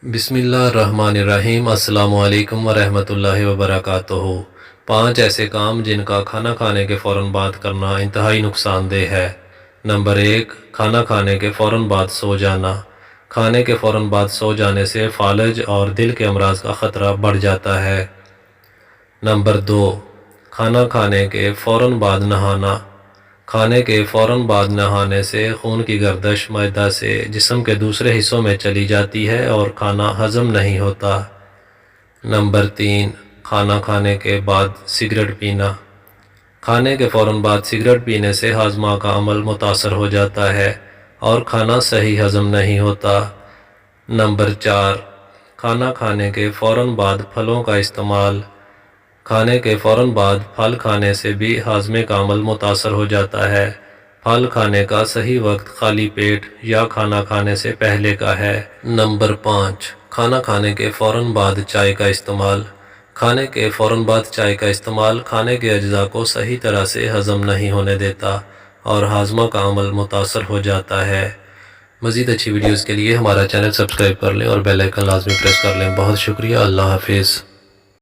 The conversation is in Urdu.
بسم اللہ الرحمن الرحیم۔ السلام علیکم ورحمۃ اللہ وبرکاتہ۔ 5 ایسے کام جن کا کھانا کھانے کے فوراً بعد کرنا انتہائی نقصان دہ ہے۔ نمبر 1، کھانا کھانے کے فوراً بعد سو جانا۔ کھانے کے فوراً بعد سو جانے سے فالج اور دل کے امراض کا خطرہ بڑھ جاتا ہے۔ نمبر 2، کھانا کھانے کے فوراً بعد نہانا۔ کھانے کے فوراً بعد نہانے سے خون کی گردش معدہ سے جسم کے دوسرے حصوں میں چلی جاتی ہے اور کھانا ہضم نہیں ہوتا۔ نمبر 3، کھانا کھانے کے بعد سگریٹ پینا۔ کھانے کے فوراً بعد سگریٹ پینے سے ہاضمہ کا عمل متاثر ہو جاتا ہے اور کھانا صحیح ہضم نہیں ہوتا۔ نمبر 4، کھانا کھانے کے فوراً بعد پھلوں کا استعمال۔ کھانے کے فوراً بعد پھل کھانے سے بھی ہاضمے کا عمل متاثر ہو جاتا ہے۔ پھل کھانے کا صحیح وقت خالی پیٹ یا کھانا کھانے سے پہلے کا ہے۔ نمبر 5، کھانا کھانے کے فوراً بعد چائے کا استعمال۔ کھانے کے فوراً بعد چائے کا استعمال کھانے کے اجزاء کو صحیح طرح سے ہضم نہیں ہونے دیتا اور ہاضمہ کا عمل متاثر ہو جاتا ہے۔ مزید اچھی ویڈیوز کے لیے ہمارا چینل سبسکرائب کر لیں اور بیل آئیکن لازمی پریس کر لیں۔ بہت شکریہ۔ اللہ حافظ۔